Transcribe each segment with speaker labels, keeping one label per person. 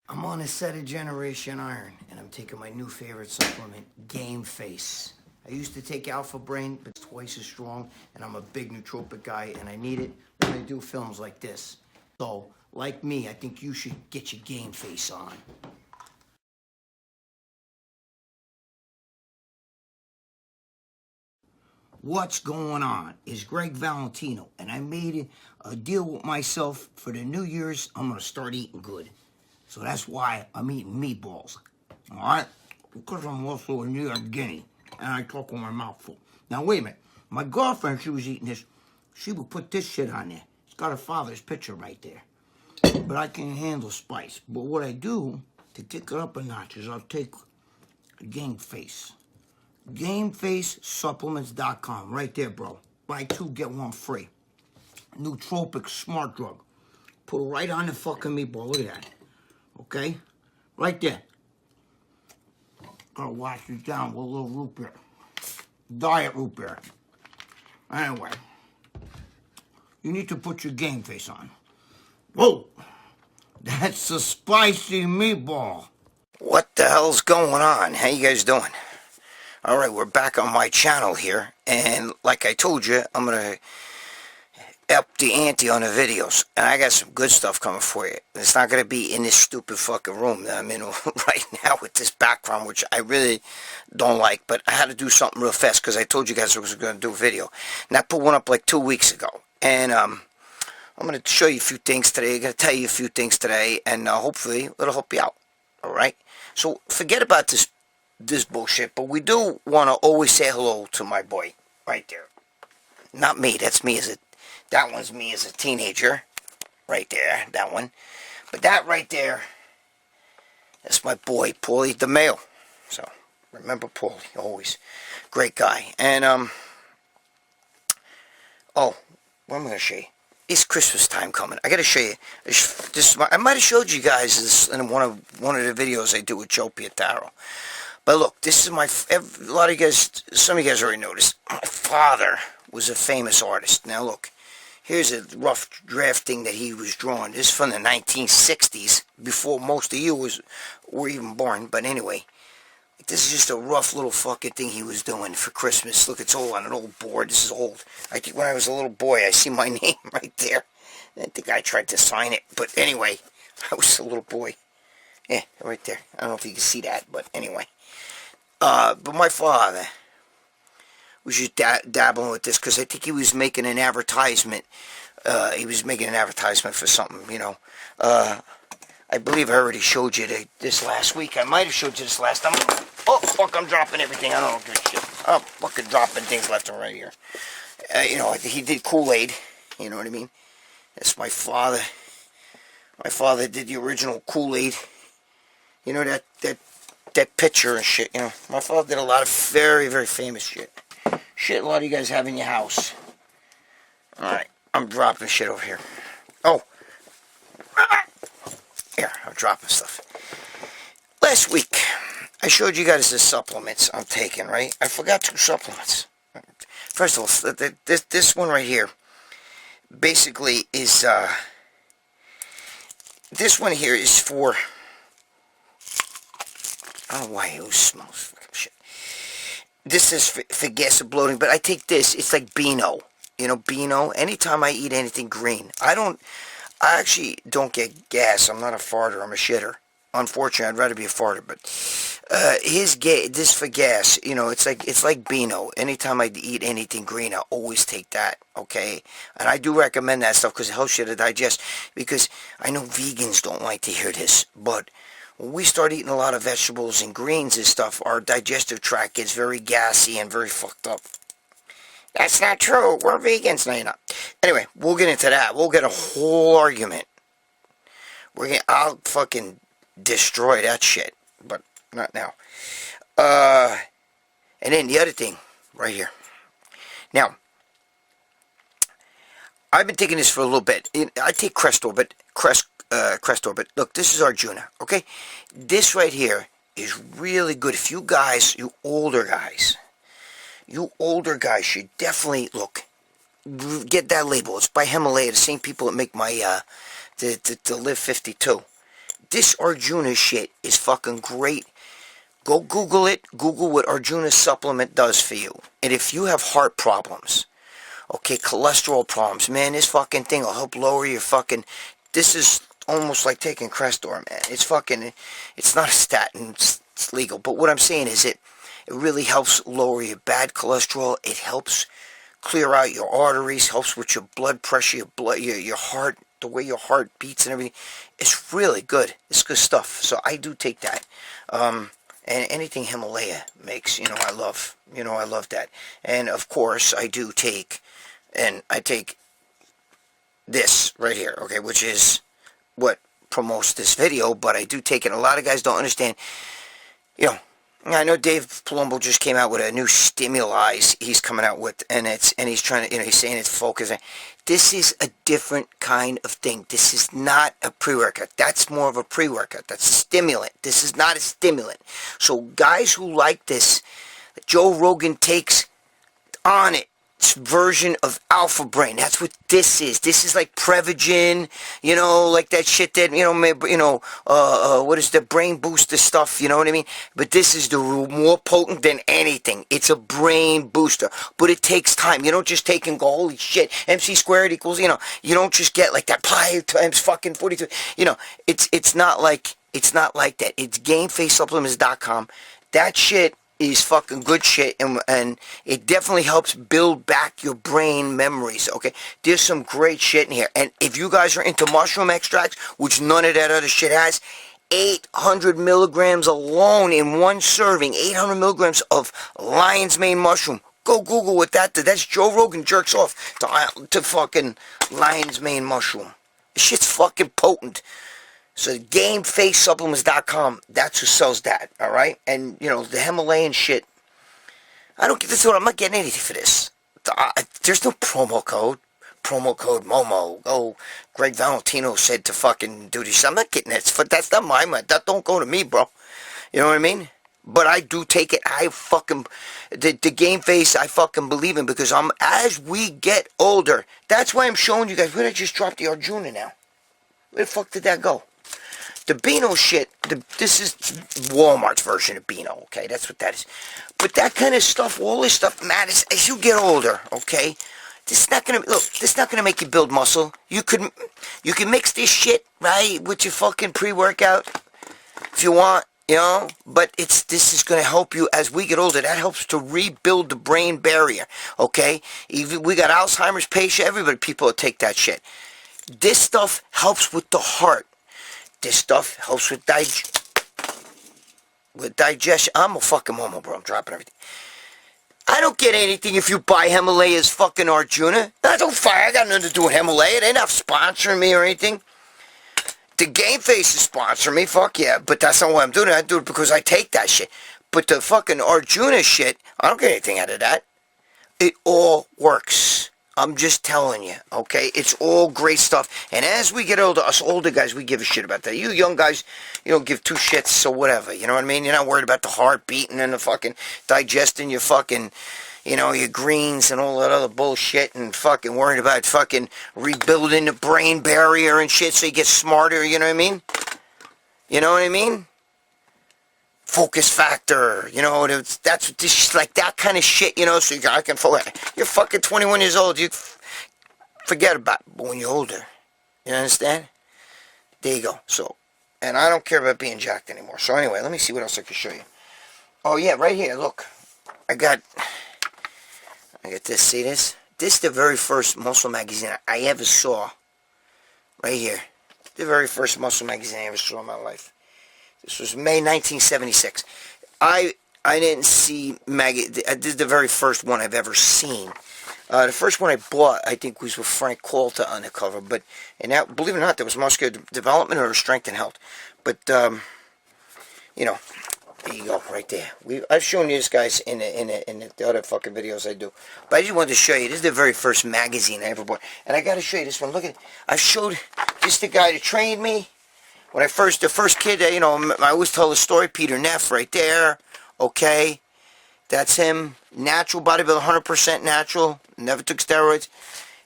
Speaker 1: I'm on a set of Generation Iron, and I'm taking my new favorite supplement, Game Face. I used to take Alpha Brain, but it's twice as strong, and I'm a big nootropic guy, and I need it when I do films like this. So, like me, I think you should get your Game Face on. What's going on? It's Gregg Valentino, and I made a deal with myself for the New Year's. I'm going to start eating good. So that's why I'm eating meatballs. All right? Because I'm also a New York Guinea, and I talk with my mouth full. Now, wait a minute. My girlfriend, she was eating this. She would put this shit on there. It's got her father's picture right there. But I can't handle spice. But what I do to kick it up a notch is I'll take Game Face. GameFaceSupplements.com. Right there, bro. Buy 2, get 1 free. Nootropic Smart Drug. Put it right on the fucking meatball. Look at that. Okay? Right there. Gotta wash it down with a little root beer. Diet root beer. Anyway. You need to put your Game Face on. Whoa! That's a spicy meatball. What the hell's going on? How you guys doing? Alright, we're back on my channel here. And like I told you, I'm going to up the ante on the videos. And I got some good stuff coming for you. It's not going to be in this stupid fucking room that I'm in right now with this background, which I really don't like. But I had to do something real fast because I told you guys I was going to do a video. And I put one up like 2 weeks ago. And I'm going to show you a few things today. I'm going to tell you a few things today. And hopefully it'll help you out. Alright? So forget about this bullshit. But we do want to always say hello to my boy. Right there. Not me. That's me as a... That one's me as a teenager. Right there. That one. But that right there, that's my boy, Paulie DeMayo. So, remember Paulie, always. Great guy. And, oh, what am I going to show you? It's Christmas time coming. I got to show you. This I might have showed you guys this in one of the videos I do with Joe Pietaro. But look, this is my... A lot of you guys... Some of you guys already noticed. My father was a famous artist. Now, look. Here's a rough drafting that he was drawing. This is from the 1960s, before most of you were even born. But anyway, this is just a rough little fucking thing he was doing for Christmas. Look, it's old on an old board. This is old. I think when I was a little boy, I see my name right there. I think I tried to sign it. But anyway, I was a little boy. Yeah, right there. I don't know if you can see that, but anyway. But my father was just dabbling with this because I think he was making an advertisement. He was making an advertisement for something, you know. I believe I already showed you this last week. I might have showed you this last time. Oh, fuck, I'm dropping everything. I don't know good shit. I'm fucking dropping things left and right here. You know, he did Kool-Aid. You know what I mean? That's my father. My father did the original Kool-Aid. You know, that picture and shit, you know. My father did a lot of very, very famous shit. Shit a lot of you guys have in your house. Alright, I'm dropping shit over here. Oh. Here, I'm dropping stuff. Last week, I showed you guys the supplements I'm taking, right? I forgot 2 supplements. First of all, this one right here, basically is, this one here is for, I don't know why it smells fucking shit. This is for gas and bloating, but I take this. It's like Beano. You know, Beano. Anytime I eat anything green, I actually don't get gas. I'm not a farter. I'm a shitter. Unfortunately, I'd rather be a farter, but this for gas, you know, it's like Beano. Anytime I eat anything green, I always take that, okay? And I do recommend that stuff because it helps you to digest, because I know vegans don't like to hear this, but when we start eating a lot of vegetables and greens and stuff, our digestive tract gets very gassy and very fucked up. That's not true. We're vegans. No, you're not. Anyway, we'll get into that. We'll get a whole argument. I'll fucking destroy that shit. But not now. And then the other thing, right here. Now, I've been taking this for a little bit. I take Crest Orbit. Look, this is Arjuna, okay? This right here is really good. If you guys, you older guys should definitely, look, get that label. It's by Himalaya, the same people that make my, the Live 52. this Arjuna shit is fucking great. Go Google it. Google what Arjuna Supplement does for you. And if you have heart problems, okay, cholesterol problems, man, this fucking thing will help lower your fucking... This is almost like taking Crestor, man. It's fucking... It's not a statin. It's legal. But what I'm saying is it really helps lower your bad cholesterol. It helps clear out your arteries, helps with your blood pressure, your heart, the way your heart beats and everything. It's really good. It's good stuff. So I do take that. And anything Himalaya makes, I love. I love that. And of course, I do take, and I take this right here, okay, which is what promotes this video, but I do take it. A lot of guys don't understand, I know Dave Palumbo just came out with a new stimuli he's coming out with, and he's trying to, he's saying it's focusing. This is a different kind of thing. This is not a pre-workout. That's more of a pre-workout. That's a stimulant. This is not a stimulant. So guys who like this, Joe Rogan takes on it. Version of Alpha Brain. That's what this is. This is like Prevagen, like that shit that, what is the brain booster stuff, you know what I mean? But this is the more potent than anything. It's a brain booster, but it takes time. You don't just take and go, holy shit, MC squared equals, you don't just get like that pi times fucking 42. It's not like that. It's GameFaceSupplements.com. That shit is fucking good shit, and it definitely helps build back your brain memories, okay? There's some great shit in here, and if you guys are into mushroom extracts, which none of that other shit has, 800 milligrams alone in one serving, 800 milligrams of lion's mane mushroom. Go Google what that's Joe Rogan jerks off to fucking lion's mane mushroom. This shit's fucking potent. So GameFaceSupplements.com, that's who sells that, all right? And, the Himalayan shit, I don't get this. I'm not getting anything for this. There's no promo code. Promo code Momo. Oh, Gregg Valentino said to fucking do this. I'm not getting that. That's not my money. That don't go to me, bro. You know what I mean? But I do take it. I fucking... The Game Face, I fucking believe in, because as we get older, that's why I'm showing you guys. Where did I just drop the Arjuna now? Where the fuck did that go? The Beano shit, this is Walmart's version of Beano, okay? That's what that is. But that kind of stuff, all this stuff matters as you get older, okay? This is not gonna make you build muscle. You can mix this shit, right, with your fucking pre-workout if you want, but this is gonna help you as we get older. That helps to rebuild the brain barrier, okay? Even we got Alzheimer's patient, people take that shit. This stuff helps with the heart. This stuff helps with digestion. I'm a fucking momo, bro. I'm dropping everything. I don't get anything if you buy Himalaya's fucking Arjuna. I got nothing to do with Himalaya. They're not sponsoring me or anything. The Game Face is sponsoring me. Fuck yeah. But that's not why I'm doing it. I do it because I take that shit. But the fucking Arjuna shit, I don't get anything out of that. It all works. I'm just telling you, okay? It's all great stuff. And as we get older, us older guys, we give a shit about that. You young guys, you don't give two shits, so whatever. You know what I mean? You're not worried about the heart beating and the fucking digesting your fucking, your greens and all that other bullshit, and fucking worried about fucking rebuilding the brain barrier and shit so you get smarter, you know what I mean? You know what I mean? Focus factor, that's what this like that kind of shit, so I can focus. You're fucking 21 years old, you forget about it, but when you're older, you understand? There you go. So, and I don't care about being jacked anymore. So anyway, let me see what else I can show you. Oh yeah, right here, look. I got this, see this? This is the very first muscle magazine I ever saw. Right here. The very first muscle magazine I ever saw in my life. This was May 1976. I didn't see this is the very first one I've ever seen. The first one I bought, I think, was with Frank Colta on the cover. And that, believe it or not, there was muscular development or strength and health. But there you go, right there. I've shown you this, guys, in the other fucking videos I do. But I just wanted to show you. This is the very first magazine I ever bought. And I got to show you this one. Look at it. I showed this the guy that trained me. When the first kid, I always tell the story, Peter Neff, right there, okay, that's him, natural bodybuilder, 100% natural, never took steroids,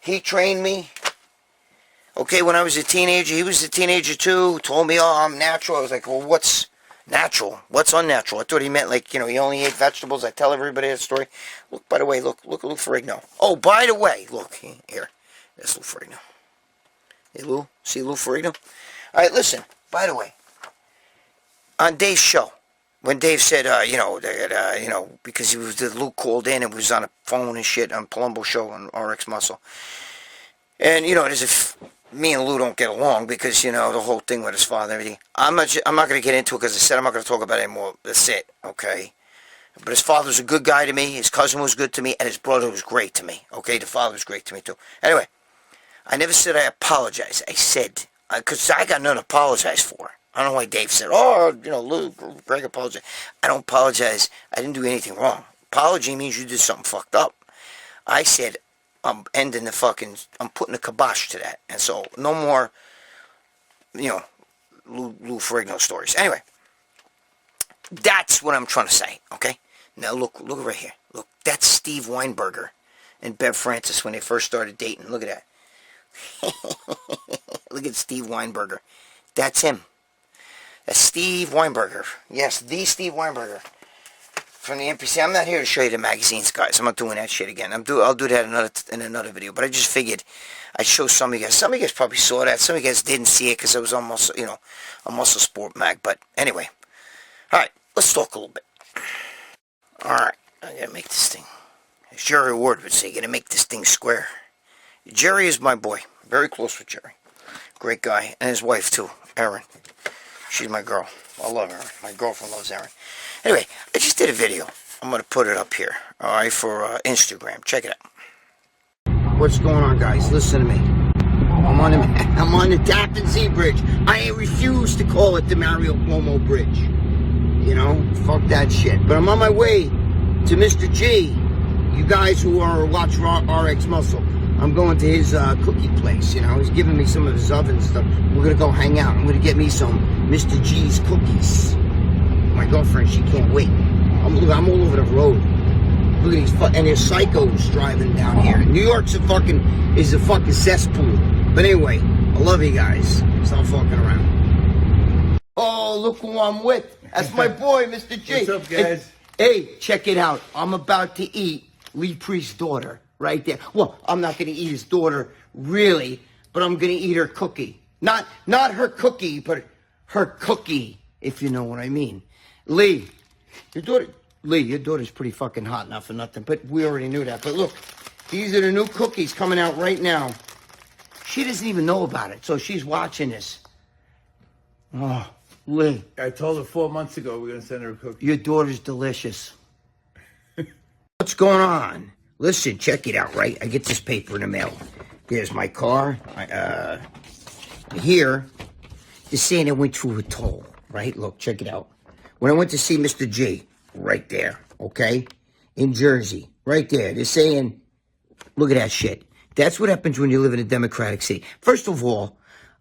Speaker 1: he trained me, Okay, when I was a teenager, he was a teenager too. Told me, oh, I'm natural. I was like, well, what's natural? What's unnatural? I thought he meant like, he only ate vegetables. I tell everybody that story. Look, by the way, look Lou Ferrigno. Oh, by the way, look, here. That's Lou Ferrigno. Hey, Lou. See Lou Ferrigno? All right, listen, by the way, on Dave's show, when Dave said, because Lou called in and was on a phone and shit on Palumbo show on RX Muscle. And, as if me and Lou don't get along because, the whole thing with his father and everything. I'm not going to get into it because I said I'm not going to talk about it anymore. That's it, okay? But his father was a good guy to me. His cousin was good to me. And his brother was great to me, okay? The father was great to me, too. Anyway, I never said I apologize. I said, because I got nothing to apologize for. I don't know why Dave said, oh, Lou, Greg apologized. I don't apologize. I didn't do anything wrong. Apology means you did something fucked up. I said, I'm putting a kibosh to that. And so, no more, Lou Ferrigno stories. Anyway, that's what I'm trying to say, okay? Now, look right here. Look, that's Steve Weinberger and Bev Francis when they first started dating. Look at that. Look at Steve Weinberger. That's him. That's Steve Weinberger. Yes, the Steve Weinberger from the NPC. I'm not here to show you the magazines, guys. I'm not doing that shit again. I'll do that in another video. But I just figured I'd show some of you guys. Some of you guys probably saw that. Some of you guys didn't see it because it was almost, a muscle sport mag. But anyway, all right, let's talk a little bit. All right, I gotta make this thing. As Jerry Ward would say, gotta make this thing square. Jerry is my boy. Very close with Jerry. Great guy, and his wife too, Erin. She's my girl. I love Erin. My girlfriend loves Erin. Anyway, I just did a video. I'm going to put it up here, all right, for Instagram. Check it out. What's going on, guys? Listen to me. I'm on the Tappan Zee Bridge. I refuse to call it the Mario Cuomo Bridge. Fuck that shit. But I'm on my way to Mr. G. You guys who are watching RX Muscle, I'm going to his cookie place, He's giving me some of his oven stuff. We're going to go hang out. I'm going to get me some Mr. G's cookies. My girlfriend, she can't wait. I'm all over the road. Look at these, and there's psychos driving down here. New York's a fucking cesspool. But anyway, I love you guys. Stop fucking around. Oh, look who I'm with. That's my boy, Mr. G.
Speaker 2: What's up, guys?
Speaker 1: Hey, check it out. I'm about to eat Lee Priest's daughter. Right there. Well, I'm not going to eat his daughter, really, but I'm going to eat her cookie. Not her cookie, but her cookie, if you know what I mean. Lee, your daughter's pretty fucking hot, not for nothing, but we already knew that. But look, these are the new cookies coming out right now. She doesn't even know about it, so she's watching this. Oh, Lee.
Speaker 2: I told her 4 months ago we're going to send her a cookie.
Speaker 1: Your daughter's delicious. What's going on? Listen, check it out, right? I get this paper in the mail. There's my car. Here, they're saying I went through a toll, right? Look, check it out. When I went to see Mr. G, right there, okay? In Jersey, right there. They're saying, look at that shit. That's what happens when you live in a democratic city. First of all,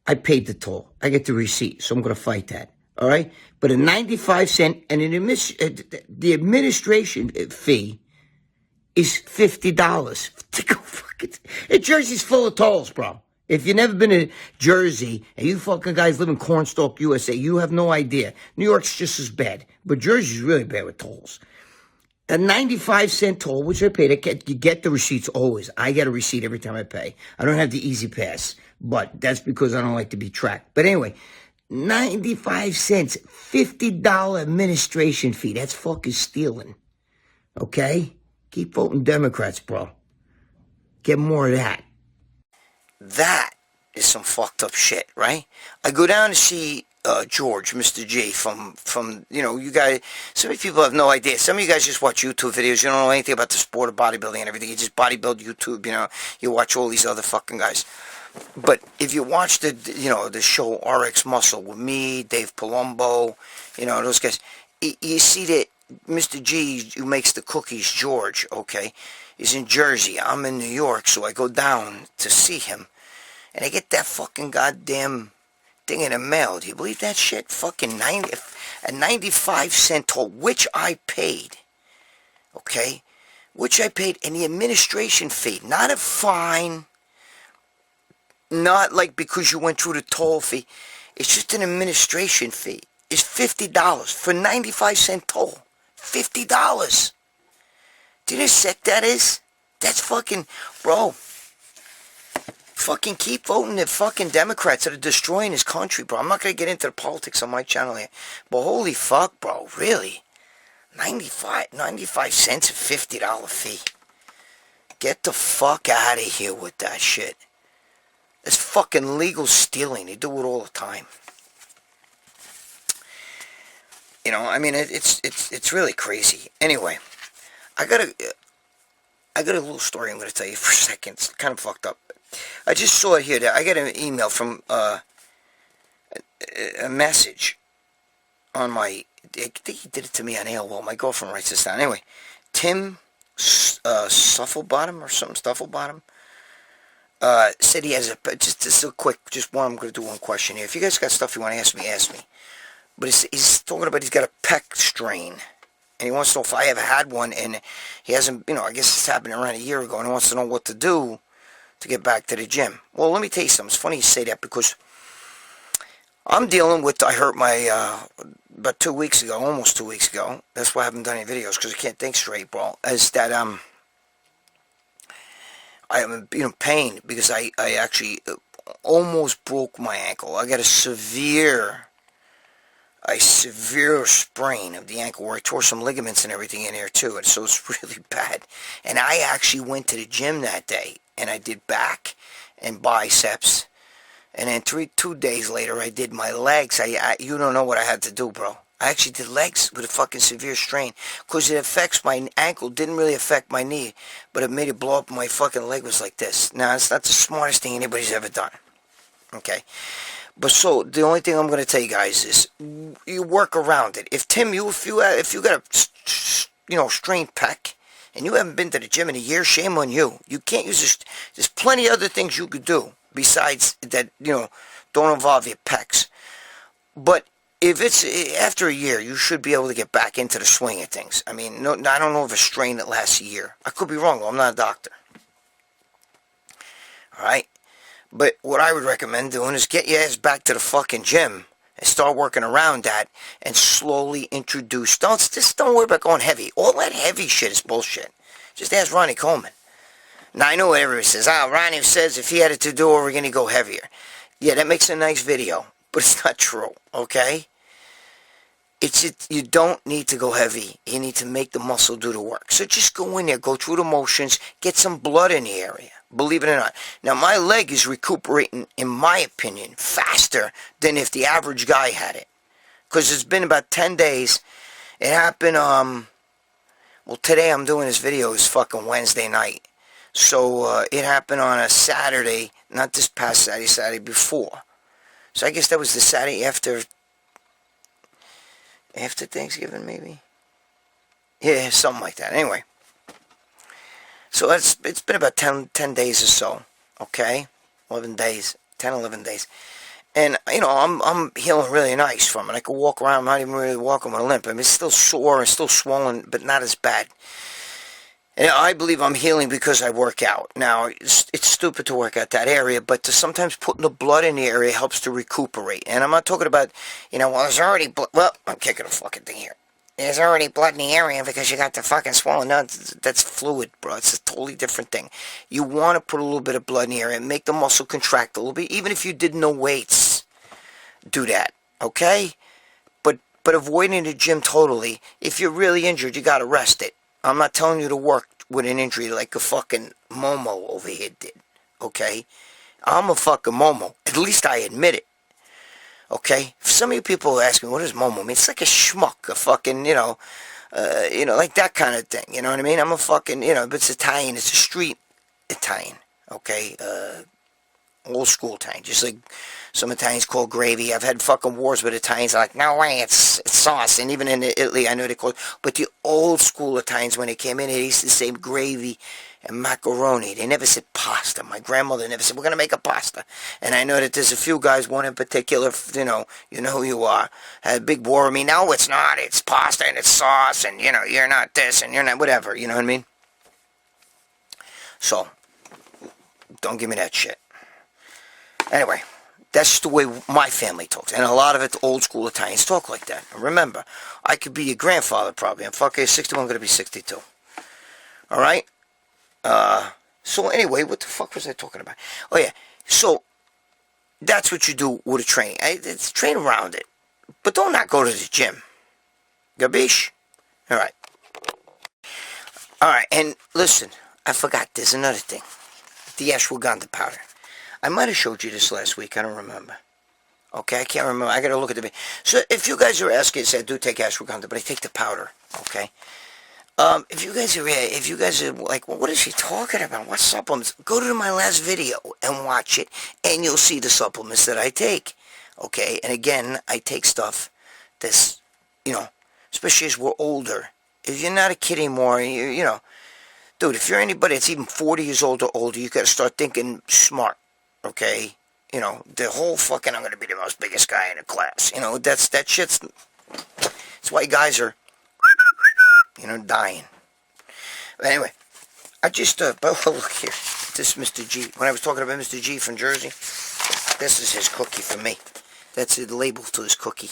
Speaker 1: I paid the toll. I get the receipt, so I'm going to fight that, all right? But a 95-cent and the administration fee is $50. Jersey's full of tolls, bro. If you've never been to Jersey and you fucking guys live in Cornstalk, USA, you have no idea. New York's just as bad, but Jersey's really bad with tolls. A 95-cent toll, which I paid, you get the receipts always. I get a receipt every time I pay. I don't have the Easy Pass, but that's because I don't like to be tracked. But anyway, 95 cents, $50 administration fee. That's fucking stealing. Okay? Keep voting Democrats, bro. Get more of that. That is some fucked up shit, right? I go down to see George, Mr. G, from you guys. So many people have no idea. Some of you guys just watch YouTube videos. You don't know anything about the sport of bodybuilding and everything. You just bodybuild YouTube, You watch all these other fucking guys. But if you watch the show RX Muscle with me, Dave Palumbo, those guys, you see that Mr. G, who makes the cookies, George, okay, is in Jersey. I'm in New York, so I go down to see him. And I get that fucking goddamn thing in the mail. Do you believe that shit? Fucking 95-cent toll, which I paid. Okay? Which I paid, and the administration fee, not a fine, Not like because you went through the toll fee. It's just an administration fee. It's $50 for 95-cent toll. $50. Do you know how sick that is? That's fucking, bro. Fucking keep voting the fucking Democrats that are destroying this country, bro. I'm not going to get into the politics on my channel here. But holy fuck, bro. Really? 95 cents a $50 fee. Get the fuck out of here with that shit. It's fucking legal stealing. They do it all the time. You know, I mean, it's really crazy. Anyway, I got a little story I'm going to tell you for a second. It's kind of fucked up. I just saw it here. I got an email from a message on my. I think he did it to me on AOL. My girlfriend writes this down. Anyway, Tim Stufflebottom or something. Stufflebottom said he has just a quick. Just one. I'm going to do one question here. If you guys got stuff you want to ask me, ask me. But he's talking about he's got a Pec Strain. And he wants to know if I ever had one, and he hasn't, you know, I guess it's happened around a year ago, and he wants to know what to do to get back to the gym. Well, let me tell you something. It's funny you say that, because I'm dealing with, I hurt my, about 2 weeks ago, almost 2 weeks ago. That's why I haven't done any videos, because I can't think straight, bro. Is that, I am in pain, because I actually almost broke my ankle. I got a severe sprain of the ankle where I tore some ligaments and everything in there too, and so it's really bad. And I actually went to the gym that day, and I did back and biceps, and then 2 days later I did my legs. You don't know what I had to do, bro. I actually did legs with a fucking severe strain, because it affects my ankle. Didn't really affect my knee, but it made it blow up. My fucking leg was like this. Now, it's not the smartest thing anybody's ever done, okay? But so the only thing I'm going to tell you guys is you work around it. If Tim, if you got a strained pec and you haven't been to the gym in a year, shame on you. You can't use this. There's plenty of other things you could do besides that. Don't involve your pecs. But if it's after a year, you should be able to get back into the swing of things. I mean, no, I don't know of a strain that lasts a year. I could be wrong, though. I'm not a doctor. All right. But what I would recommend doing is get your ass back to the fucking gym and start working around that and slowly introduce. Just don't worry about going heavy. All that heavy shit is bullshit. Just ask Ronnie Coleman. Now, I know what everybody says. Ronnie says if he had it to do over again, he'd go heavier. Yeah, that makes a nice video, but it's not true, okay? You don't need to go heavy. You need to make the muscle do the work. So just go in there, go through the motions, get some blood in the area. Believe it or not. Now, my leg is recuperating, in my opinion, faster than if the average guy had it. Because it's been about 10 days. It happened, well, today I'm doing this video. It's fucking Wednesday night. So, it happened on a Saturday, not this past Saturday, Saturday before. So, I guess that was the Saturday after Thanksgiving, maybe? Yeah, something like that. Anyway. So it's been about 10 days or so, okay? 11 days, 10, 11 days. And, I'm healing really nice from it. I can walk around, I'm not even really walking with a limp. I mean, it's still sore and still swollen, but not as bad. And I believe I'm healing because I work out. Now, it's stupid to work out that area, but sometimes putting the blood in the area helps to recuperate. And I'm not talking about, well, there's already blood. Well, I'm kicking a fucking thing here. There's already blood in the area because you got the fucking swollen. No, that's fluid, bro. It's a totally different thing. You want to put a little bit of blood in the area and make the muscle contract a little bit. Even if you did no weights, do that, okay? But avoiding the gym totally. If you're really injured, you got to rest it. I'm not telling you to work with an injury like a fucking Momo over here did, okay? I'm a fucking Momo. At least I admit it. Okay, some of you people ask me, what does Momo mean? It's like a schmuck, a fucking, like that kind of thing. You know what I mean? I'm a fucking, but it's Italian. It's a street Italian. Okay, old school Italian. Just like some Italians call gravy. I've had fucking wars with Italians. I'm like, no way, it's sauce. And even in Italy, I know they call it. But the old school Italians, when they came in, they used to say gravy and macaroni. They never said pasta. My grandmother never said, we're going to make a pasta. And I know that there's a few guys, one in particular, you know who you are, had a big war with me. No, it's not. It's pasta and it's sauce and, you're not this and you're not whatever. You know what I mean? So, don't give me that shit. Anyway, that's the way my family talks. And a lot of it, old school Italians talk like that. And remember, I could be your grandfather probably. I'm fucking 61, going to be 62. All right? So anyway, what the fuck was I talking about? Oh yeah, so that's what you do with a training. It's train around it. But don't not go to the gym. Gabish? Alright. Alright, and listen, I forgot, there's another thing. The Ashwagandha Powder. I might have showed you this last week, I don't remember. Okay, I can't remember, I gotta look at the... So, if you guys are asking, I do take Ashwagandha, but I take the powder, okay? If you guys are like, well, what is she talking about? What supplements? Go to my last video and watch it, and you'll see the supplements that I take, okay? And again, I take stuff that's, you know, especially as we're older. If you're not a kid anymore, you know, dude, if you're anybody that's even 40 years old or older, you got to start thinking smart, okay? You know, the whole fucking, I'm going to be the most biggest guy in the class. You know, that shit's, that's why guys are, you know, dying. But anyway, I just, but look here, this is Mr. G. When I was talking about Mr. G from Jersey, this is his cookie for me. That's the label to his cookie.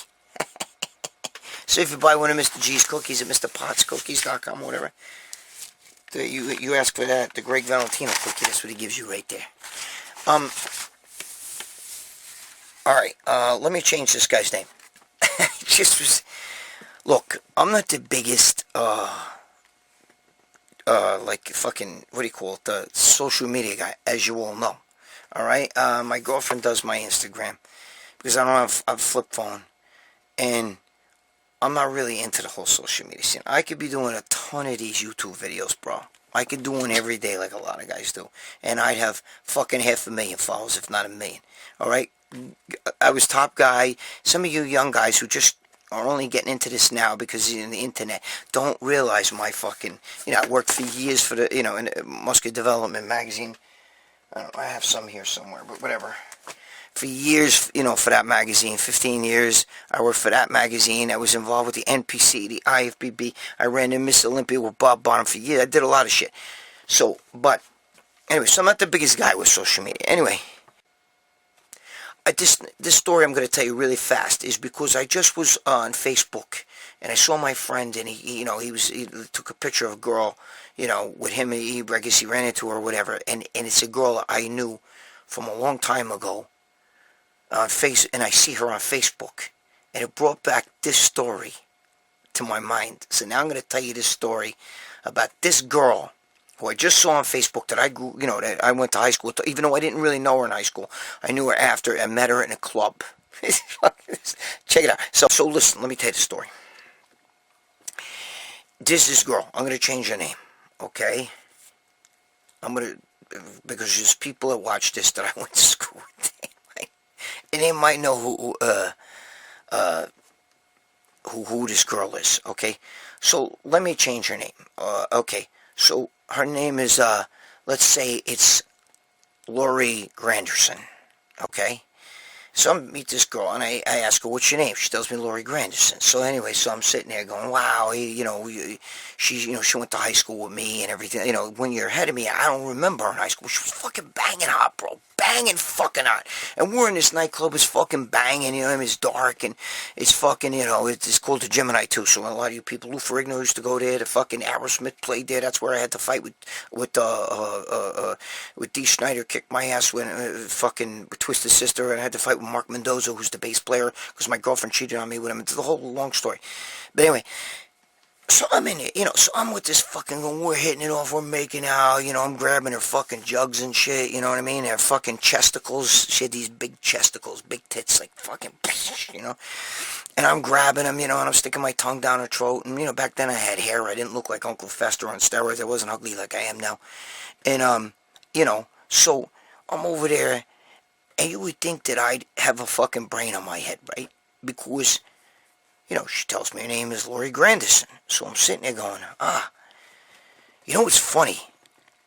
Speaker 1: So if you buy one of Mr. G's cookies at MrPottsCookies.com, whatever, you ask for that, the Gregg Valentino cookie, that's what he gives you right there. Alright, let me change this guy's name. Just was, look, I'm not the biggest, like fucking, what do you call it, the social media guy, as you all know. Alright, my girlfriend does my Instagram, because I don't have a flip phone, and I'm not really into the whole social media scene. I could be doing a ton of these YouTube videos, bro. I could do one every day like a lot of guys do. And I'd have fucking 500,000 followers, if not 1 million. Alright? I was top guy. Some of you young guys who just are only getting into this now because of the internet don't realize my fucking... You know, I worked for years for the, you know, in Muscular Development magazine. I have some here somewhere, but whatever. For years, you know, for that magazine, 15 years, I worked for that magazine. I was involved with the NPC, the IFBB. I ran in Miss Olympia with Bob Bonham for years. I did a lot of shit. So, but, anyway, so I'm not the biggest guy with social media. Anyway, this story I'm going to tell you really fast is because I just was on Facebook, and I saw my friend, and he took a picture of a girl, you know, with him. I guess he ran into her or whatever, and it's a girl I knew from a long time ago. And I see her on Facebook, and it brought back this story to my mind. So now I'm going to tell you this story about this girl who I just saw on Facebook that I grew, you know, that I went to high school, even though I didn't really know her in high school. I knew her after. I met her in a club. Check it out. So listen, let me tell you the story. This girl. I'm going to change her name, okay? Because there's people that watch this that I went to school with. And they might know who this girl is, okay? So, let me change her name. Okay, so her name is, let's say it's Lori Granderson, okay? So I meet this girl, and I ask her, what's your name? She tells me Lori Granderson. So anyway, so I'm sitting there going, wow, you know, she went to high school with me and everything. You know, when you're ahead of me, I don't remember her in high school. She was fucking banging hot, bro. Banging fucking hot. And we're in this nightclub, it's fucking banging, you know, it's dark, and it's fucking, you know, it's called the Gemini too, so a lot of you people, Lou Ferrigno used to go there, the fucking Aerosmith played there, that's where I had to fight with Dee Snider, kicked my ass when, fucking Twisted Sister, and I had to fight with Mark Mendoza, who's the bass player, because my girlfriend cheated on me with him. It's the whole long story. But anyway, so I'm in it, you know, so I'm with this fucking, we're hitting it off, we're making out, you know, I'm grabbing her fucking jugs and shit, you know what I mean, her fucking chesticles, she had these big chesticles, big tits, like fucking, you know, and I'm grabbing them, you know, and I'm sticking my tongue down her throat, and, you know, back then I had hair, I didn't look like Uncle Fester on steroids, I wasn't ugly like I am now, and, you know, so I'm over there, and you would think that I'd have a fucking brain on my head, right, because... You know, she tells me her name is Lori Granderson. So I'm sitting there going, you know what's funny?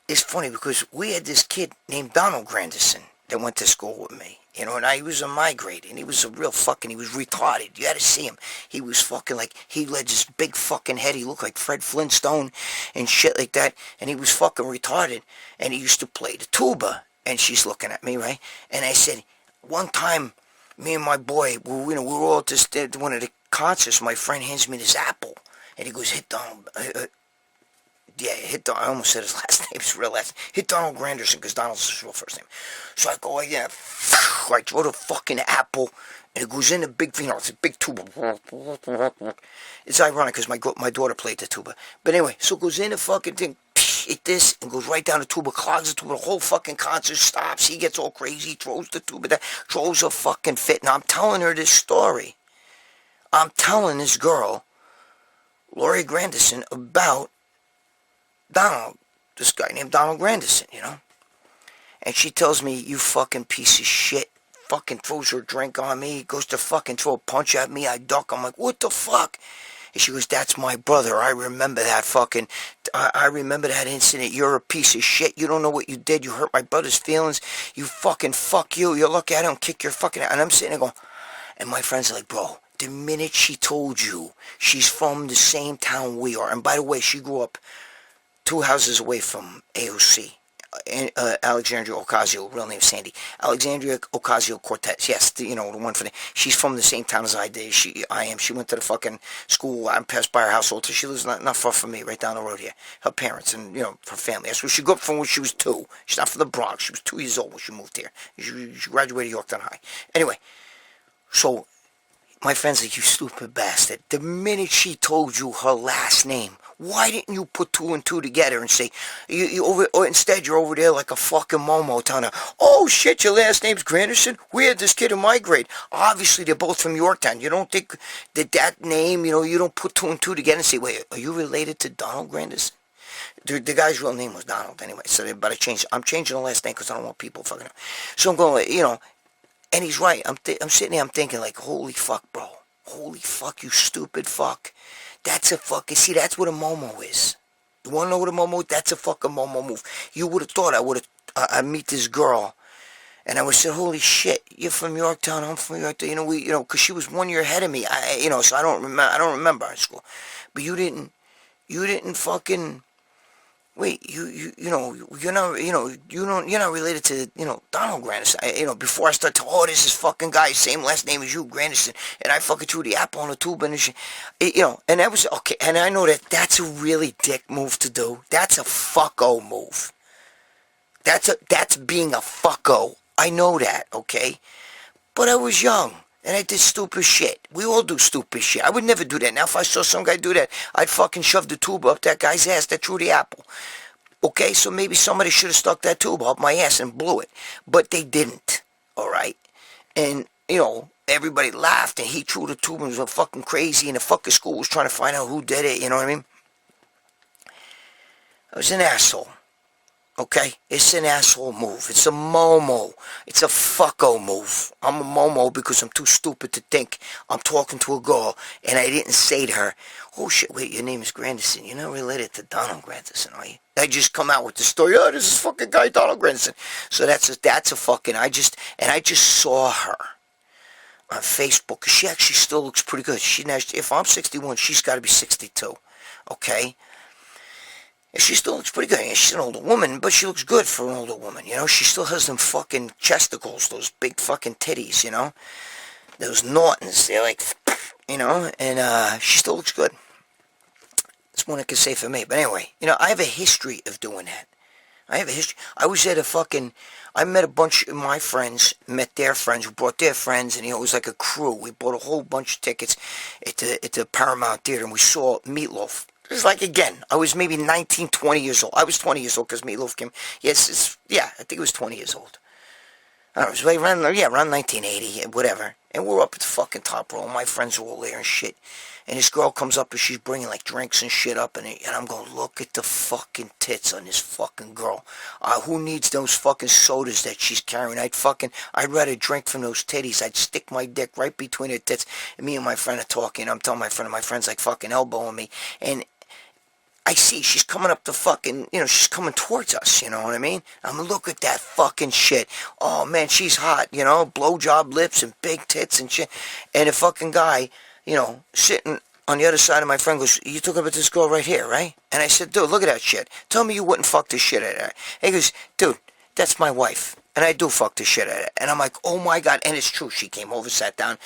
Speaker 1: It's funny because we had this kid named Donald Granderson that went to school with me. You know, and he was in my grade, and he was a real fucking, he was retarded. You had to see him. He was fucking like, he had this big fucking head. He looked like Fred Flintstone and shit like that. And he was fucking retarded. And he used to play the tuba. And she's looking at me, right? And I said, one time, me and my boy, we were all at this, one of the concerts. My friend hands me this apple, and he goes, hit Donald. Hit Donald. I almost said his last name. His real last name. Hit Donald Granderson, because Donald's his real first name. So I go, I throw the fucking apple, and it goes in the big, it's a big tuba. It's ironic, because my daughter played the tuba. But anyway, so it goes in the fucking thing, hit this, and goes right down the tuba, clogs the tuba. The whole fucking concert stops. He gets all crazy, throws the tuba down, throws a fucking fit. Now, I'm telling her this story. I'm telling this girl, Lori Grandison, about Donald, this guy named Donald Grandison, And she tells me, you fucking piece of shit. Fucking throws her drink on me, goes to fucking throw a punch at me, I duck. I'm like, what the fuck? And she goes, that's my brother. I remember that fucking, I remember that incident. You're a piece of shit. You don't know what you did. You hurt my brother's feelings. You fucking fuck you. You look at him, kick your fucking, and I'm sitting there going, and my friends are like, bro, the minute she told you she's from the same town we are, and by the way, she grew up 2 houses away from AOC, Alexandria Ocasio, real name Sandy, Alexandria Ocasio-Cortez, yes, the one for the, she's from the same town as I did, she went to the fucking school, I'm passed by her household, she lives not far from me, right down the road here, her parents and, her family, that's where she grew up from when she was 2, she's not from the Bronx, she was 2 years old when she moved here, she graduated Yorktown High, anyway, so, my friend's like, you stupid bastard, the minute she told you her last name, why didn't you put 2 and 2 together and say, or instead you're over there like a fucking Momo telling her, oh shit, your last name's Granderson? We had this kid in my grade. Obviously, they're both from Yorktown. You don't think that name, you don't put 2 and 2 together and say, wait, are you related to Donald Granderson? The guy's real name was Donald anyway, so I'm changing the last name because I don't want people fucking up. So I'm going, and he's right. I'm sitting there, I'm thinking like, holy fuck, bro. Holy fuck, you stupid fuck. That's a fucking, see, that's what a Momo is. You want to know what a Momo is? That's a fucking Momo move. You would have thought I'd meet this girl, and I would say, holy shit, you're from Yorktown, I'm from Yorktown, because she was 1 year ahead of me, so I don't remember high school. But you didn't fucking, wait, you're not related to, Donald Grandison. Before I start to, this is fucking guy, same last name as you, Grandison, and I fucking threw the apple on the tube, and and that was, okay, and I know that's a really dick move to do. That's a fucko move. That's being a fucko. I know that, okay? But I was young. And I did stupid shit. We all do stupid shit. I would never do that. Now, if I saw some guy do that, I'd fucking shove the tube up that guy's ass that threw the apple. Okay, so maybe somebody should have stuck that tube up my ass and blew it. But they didn't. Alright? And, everybody laughed and he threw the tube and was fucking crazy and the fucking school was trying to find out who did it. You know what I mean? I was an asshole. Okay? It's an asshole move. It's a Momo. It's a fucko move. I'm a Momo because I'm too stupid to think I'm talking to a girl and I didn't say to her, oh shit, wait, your name is Grandison. You're not related to Donald Grandison, are you? I just come out with the story, oh, this is fucking guy Donald Grandison. So that's a fucking, I just saw her on Facebook. She actually still looks pretty good. If I'm 61, she's got to be 62. Okay? She still looks pretty good. She's an older woman, but she looks good for an older woman, She still has them fucking chesticles, those big fucking titties, Those Nortons, they're like, and she still looks good. That's one I can say for me. But anyway, I have a history of doing that. I have a history. I was at I met a bunch of my friends, met their friends, who brought their friends, and it was like a crew. We bought a whole bunch of tickets at the Paramount Theater, and we saw Meatloaf. It was like, again, I was maybe 19, 20 years old. I was 20 years old because Meatloaf came. Yes, I think it was 20 years old. I don't know, it was around 1980, whatever. And we're up at the fucking top row. My friends are all there and shit. And this girl comes up and she's bringing like drinks and shit up. And I'm going, look at the fucking tits on this fucking girl. Who needs those fucking sodas that she's carrying? I'd rather drink from those titties. I'd stick my dick right between her tits. And me and my friend are talking. I'm telling my friend's like fucking elbowing me. And I see she's coming up the fucking, she's coming towards us, you know what I mean? I'm gonna look at that fucking shit. Oh man, she's hot, blowjob lips and big tits and shit. And the fucking guy, sitting on the other side of my friend goes, you talking about this girl right here, right? And I said, dude, look at that shit. Tell me you wouldn't fuck this shit out of her. He goes, dude, that's my wife. And I do fuck the shit out of it. And I'm like, oh my God. And it's true. She came over, sat down.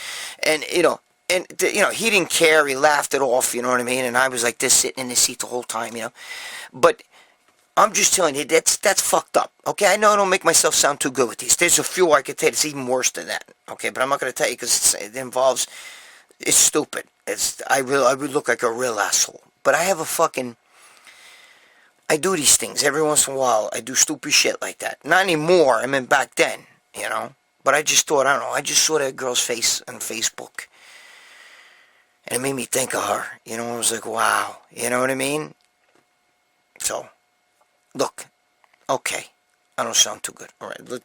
Speaker 1: And, he didn't care. He laughed it off, you know what I mean? And I was like this, sitting in the seat the whole time, But I'm just telling you, that's fucked up. Okay, I know I don't make myself sound too good with these. There's a few I could tell it's even worse than that. Okay, but I'm not going to tell you because it involves, it's stupid. I would look like a real asshole. But I have I do these things every once in a while. I do stupid shit like that. Not anymore. I mean, back then, But I just thought, I don't know, I just saw that girl's face on Facebook. And it made me think of her. I was like, wow. You know what I mean? So, look. Okay. I don't sound too good. All right. Look,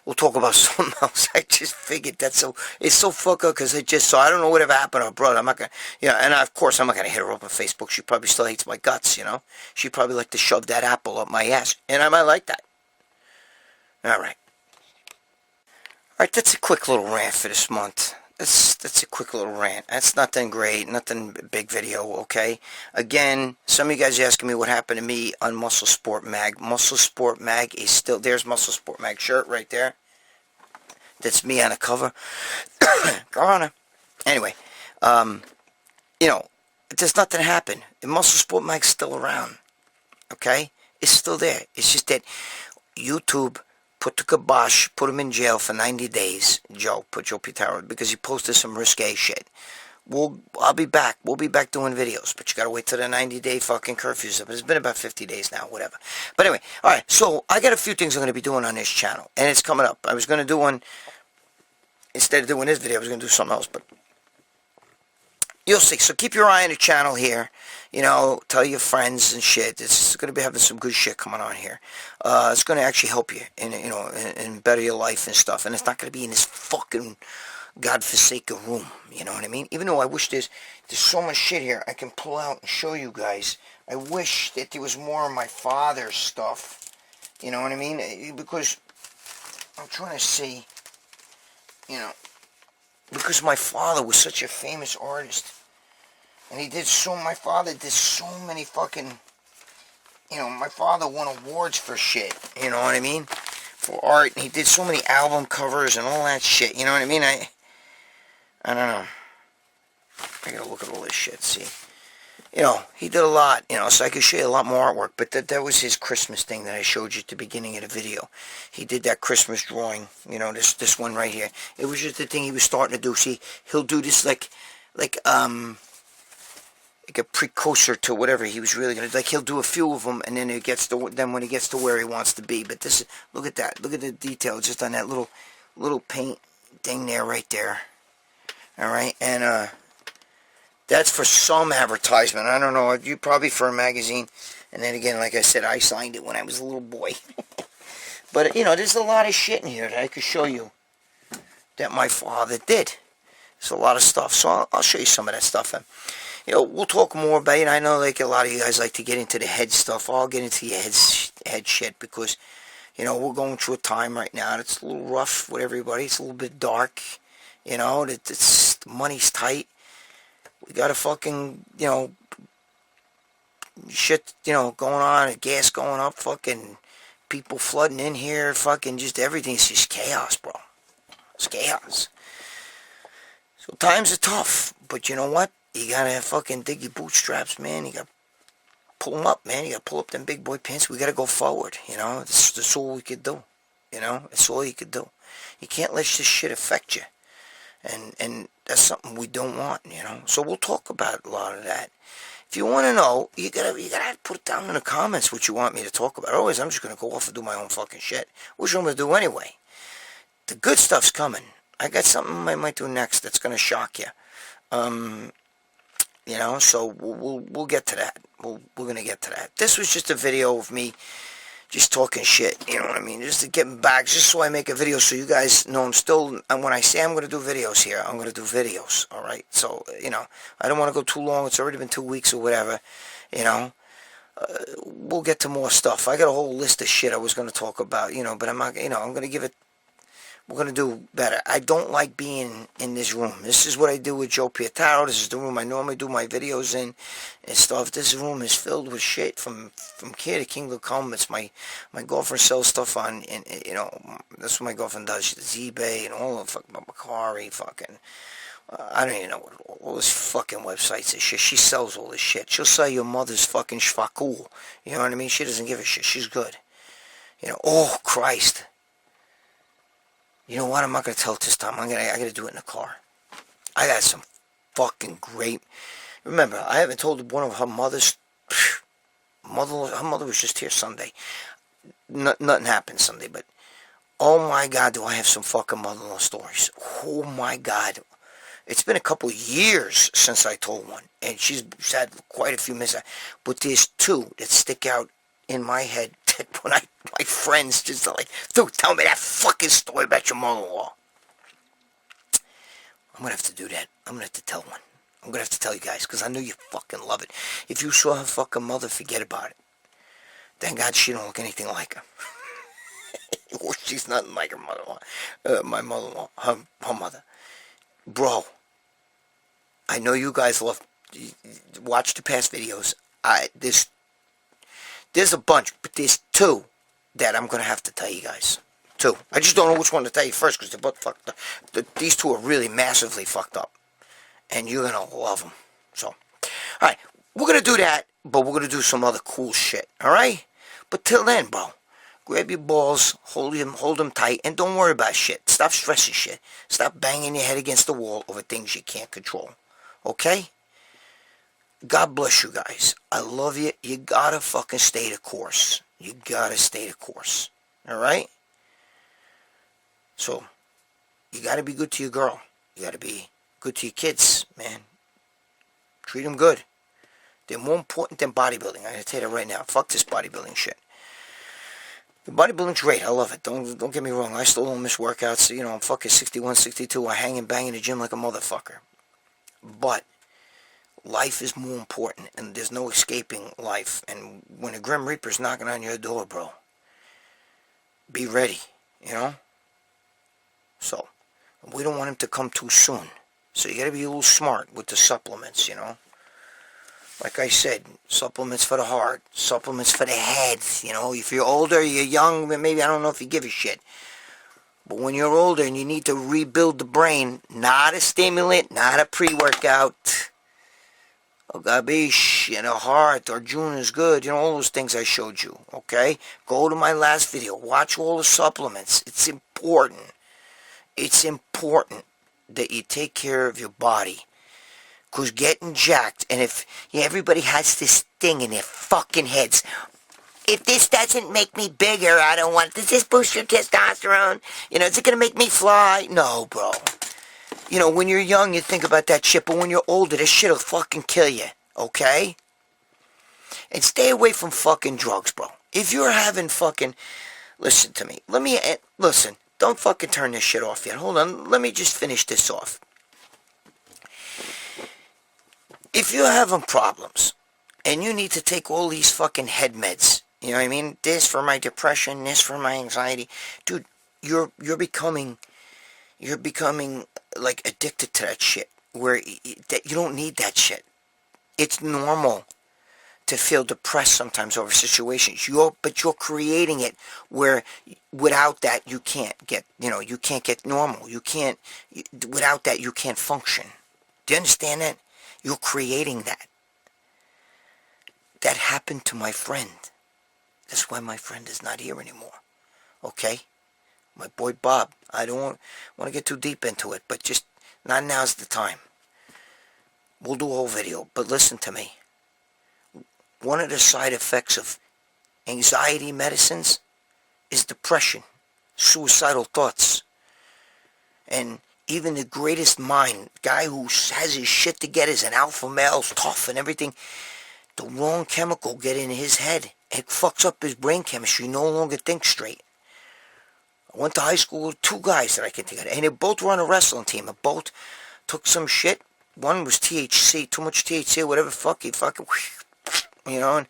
Speaker 1: we'll talk about something else. I just figured it's so fucked up because I don't know whatever happened to her brother. I'm not going to, and of course I'm not going to hit her up on Facebook. She probably still hates my guts, She'd probably like to shove that apple up my ass. And I might like that. All right. All right, that's a quick little rant for this month. That's a quick little rant. That's nothing great, nothing big video, okay? Again, some of you guys are asking me what happened to me on Muscle Sport Mag. Muscle Sport Mag is still, there's Muscle Sport Mag shirt right there. That's me on the cover. Corona. Anyway, there's nothing happened. The Muscle Sport Mag's still around, okay? It's still there. It's just that YouTube put the kibosh, put him in jail for 90 days. Joe Pitaro, because he posted some risque shit. I'll be back. We'll be back doing videos, but you gotta wait till the 90-day fucking curfew's up. It's been about 50 days now, whatever. But anyway, all right. So I got a few things I'm gonna be doing on this channel, and it's coming up. I was gonna do one instead of doing this video. I was gonna do something else, but you'll see. So keep your eye on the channel here. Tell your friends and shit. It's going to be having some good shit coming on here. It's going to actually help you and better your life and stuff. And it's not going to be in this fucking godforsaken room. You know what I mean? Even though I wish there's so much shit here I can pull out and show you guys. I wish that there was more of my father's stuff. You know what I mean? Because I'm trying to see, because my father was such a famous artist. And my father did so many fucking, my father won awards for shit, you know what I mean? For art, and he did so many album covers and all that shit, you know what I mean? I don't know. I gotta look at all this shit, see? He did a lot, so I could show you a lot more artwork, but that was his Christmas thing that I showed you at the beginning of the video. He did that Christmas drawing, this one right here. It was just the thing he was starting to do. See, he'll do this like a precursor to whatever he was really going to, he'll do a few of them, and then when he gets to where he wants to be. But this, look at that, look at the detail just on that little paint thing there, right there. All right, and that's for some advertisement. I don't know, you probably for a magazine. And then again, like I said, I signed it when I was a little boy. But there's a lot of shit in here that I could show you that my father did. There's a lot of stuff, so I'll show you some of that stuff. And we'll talk more about it. I know a lot of you guys like to get into the head stuff. I'll get into your head shit because, we're going through a time right now that's a little rough with everybody. It's a little bit dark, the money's tight. We got a fucking, shit, going on, gas going up, fucking people flooding in here, fucking just everything's just chaos, bro. It's chaos. So times are tough, but you know what? You gotta fucking dig your bootstraps, man. You gotta pull them up, man. You gotta pull up them big boy pants. We gotta go forward, That's all we could do, That's all you could do. You can't let this shit affect you. And that's something we don't want, So we'll talk about a lot of that. If you want to know, you gotta put it down in the comments what you want me to talk about. Otherwise, I'm just gonna go off and do my own fucking shit, which I'm gonna do anyway. The good stuff's coming. I got something I might do next that's gonna shock you. So we'll get to that. We're gonna get to that. This was just a video of me just talking shit, you know what I mean? Just to get back, just so I make a video so you guys know I'm still, and when I say I'm going to do videos here, I'm going to do videos, alright? So, I don't want to go too long. It's already been 2 weeks or whatever, We'll get to more stuff. I got a whole list of shit I was going to talk about, but I'm not, I'm going to give it We're going to do better. I don't like being in this room. This is what I do with Joe Pietaro. This is the room I normally do my videos in and stuff. This room is filled with shit from here to Kingdom Come. It's my girlfriend sells stuff on, and you know, that's what my girlfriend does. She does eBay and all of fucking Macari, fucking, I don't even know what all this fucking websites and shit. She sells all this shit. She'll sell your mother's fucking schvakul. You know what I mean? She doesn't give a shit. She's good. You know, oh, Christ. You know what? I'm not going to tell it this time. I got to do it in the car. I got some fucking great... Remember, I haven't told one of her mother's... Her mother was just here Sunday. Nothing happened Sunday, but... Oh my God, do I have some fucking mother-in-law stories. Oh my God. It's been a couple of years since I told one. And she's had quite a few mishaps. But there's two that stick out in my head. When my friends just are like, dude, tell me that fucking story about your mother-in-law. I'm going to have to do that. I'm going to have to tell one. I'm going to have to tell you guys, because I know you fucking love it. If you saw her fucking mother, forget about it. Thank God she don't look anything like her. Or she's nothing like her mother-in-law. My mother-in-law, her mother. Bro, I know you guys watch the past videos. There's a bunch, but there's two that I'm going to have to tell you guys. Two. I just don't know which one to tell you first, because they're both fucked up. These two are really massively fucked up. And you're going to love them. So, alright. We're going to do that, but we're going to do some other cool shit. Alright? But till then, bro, grab your balls, hold them tight, and don't worry about shit. Stop stressing shit. Stop banging your head against the wall over things you can't control. Okay? God bless you guys. I love you. You gotta fucking stay the course. You gotta stay the course. Alright? So, you gotta be good to your girl. You gotta be good to your kids, man. Treat them good. They're more important than bodybuilding. I'm gonna tell you that right now. Fuck this bodybuilding shit. The bodybuilding's great. I love it. Don't get me wrong. I still don't miss workouts. You know, I'm fucking 61, 62. I hang and bang in the gym like a motherfucker. But life is more important, and there's no escaping life. And when a Grim Reaper's knocking on your door, bro, be ready, you know? So, we don't want him to come too soon. So you gotta be a little smart with the supplements, you know? Like I said, supplements for the heart, supplements for the head, you know? If you're older, you're young, maybe I don't know if you give a shit. But when you're older and you need to rebuild the brain, not a stimulant, not a pre-workout, Gabish, you know, heart, Arjuna is good, you know, all those things I showed you, okay? Go to my last video, watch all the supplements. It's important. It's important that you take care of your body. Because getting jacked, and if everybody has this thing in their fucking heads, if this doesn't make me bigger, I don't want it. Does this boost your testosterone? You know, is it going to make me fly? No, bro. You know, when you're young, you think about that shit, but when you're older, this shit'll fucking kill you, okay? And stay away from fucking drugs, bro. If you're having fucking... Listen to me. Listen, don't fucking turn this shit off yet. Hold on, let me just finish this off. If you're having problems, and you need to take all these fucking head meds, you know what I mean? This for my depression, this for my anxiety. Dude, you're becoming like addicted to that shit, where that you don't need that shit. It's normal to feel depressed sometimes over situations. But you're creating it where without that you can't get, you can't get normal. Without that you can't function. Do you understand that? You're creating that. That happened to my friend. That's why my friend is not here anymore. Okay? My boy Bob. I don't want to get too deep into it, but just not now's the time. We'll do a whole video, but listen to me. One of the side effects of anxiety medicines is depression, suicidal thoughts. And even the greatest mind, guy who has his shit together, is an alpha male, tough and everything, the wrong chemical get in his head. It fucks up his brain chemistry. No longer thinks straight. I went to high school with two guys that I can think of, and they both were on a wrestling team. They both took some shit. One was THC, too much THC, whatever, he fucking, and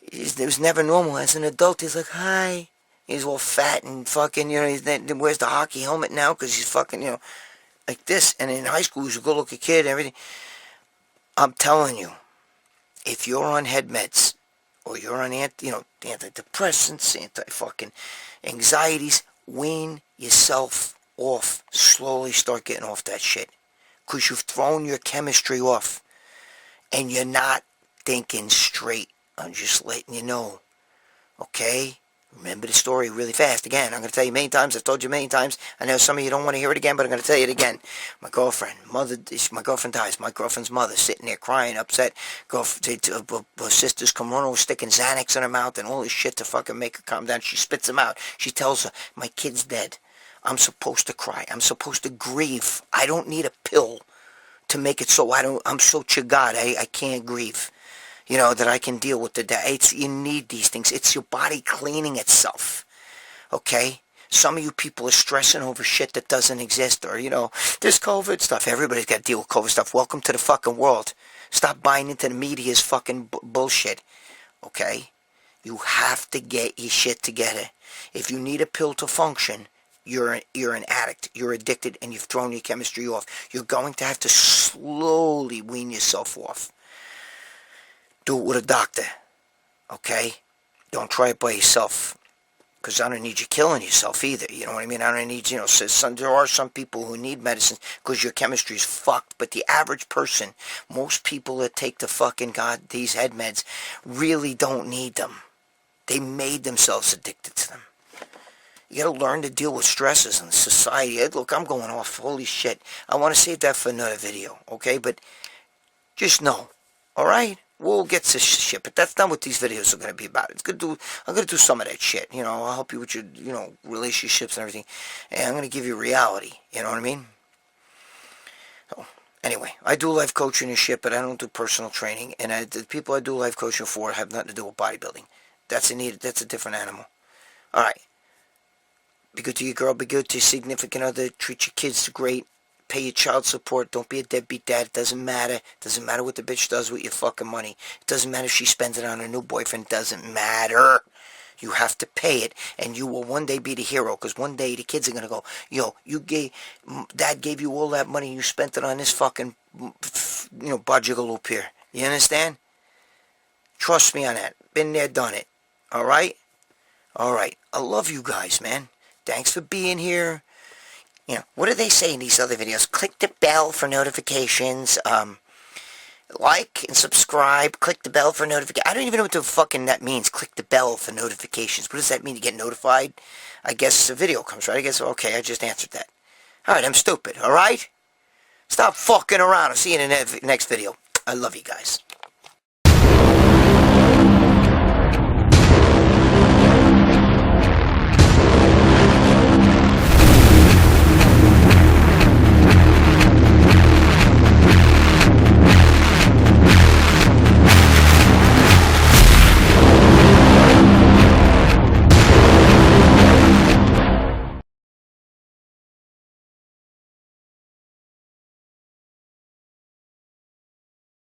Speaker 1: it was never normal. As an adult, he's like, hi, He's all fat and fucking, you know, he wears the hockey helmet now because he's fucking, you know, like this. And in high school, he's a good-looking kid and everything. I'm telling you, if you're on head meds, or you're on antidepressants, anti-fucking anxieties, wean yourself off. Slowly start getting off that shit. Because you've thrown your chemistry off. And you're not thinking straight. I'm just letting you know. Okay? Remember the story really fast. Again, I'm going to tell you many times. I've told you many times. I know some of you don't want to hear it again, but I'm going to tell you it again. My girlfriend dies. My girlfriend's mother sitting there crying, upset. Her sisters come running over, sticking Xanax in her mouth and all this shit to fucking make her calm down. She spits them out. She tells her, my kid's dead. I'm supposed to cry. I'm supposed to grieve. I don't need a pill to make it so I'm so chagad. I can't grieve. You know, that I can deal with the day. You need these things. It's your body cleaning itself. Okay? Some of you people are stressing over shit that doesn't exist. Or, you know, this COVID stuff. Everybody's got to deal with COVID stuff. Welcome to the fucking world. Stop buying into the media's fucking bullshit. Okay? You have to get your shit together. If you need a pill to function, you're an addict. You're addicted and you've thrown your chemistry off. You're going to have to slowly wean yourself off. Do it with a doctor, okay? Don't try it by yourself, because I don't need you killing yourself either, you know what I mean? I don't need, you know, there are some people who need medicines because your chemistry is fucked, but the average person, most people that take these head meds really don't need them. They made themselves addicted to them. You gotta learn to deal with stresses in society. Look, I'm going off, holy shit. I want to save that for another video, okay? But just know, alright? We'll get to shit, but that's not what these videos are going to be about. I'm going to do some of that shit. You know, I'll help you with your, you know, relationships and everything. And I'm going to give you reality. You know what I mean? So, anyway, I do life coaching and shit, but I don't do personal training. And the people I do life coaching for have nothing to do with bodybuilding. That's a different animal. All right. Be good to your girl. Be good to your significant other. Treat your kids great. Pay your child support. Don't be a deadbeat dad. It doesn't matter. It doesn't matter what the bitch does with your fucking money. It doesn't matter if she spends it on her new boyfriend. It doesn't matter. You have to pay it, and you will one day be the hero, because one day the kids are going to go, yo, Dad gave you all that money, and you spent it on this fucking, you know, budgigaloop here. You understand? Trust me on that. Been there, done it. All right? All right. I love you guys, man. Thanks for being here. You know, what do they say in these other videos? Click the bell for notifications. Like and subscribe. Click the bell for notifications. I don't even know what the fucking that means. Click the bell for notifications. What does that mean, to get notified? I guess the video comes, right? I guess, okay, I just answered that. Alright, I'm stupid, alright? Stop fucking around. I'll see you in the next video. I love you guys.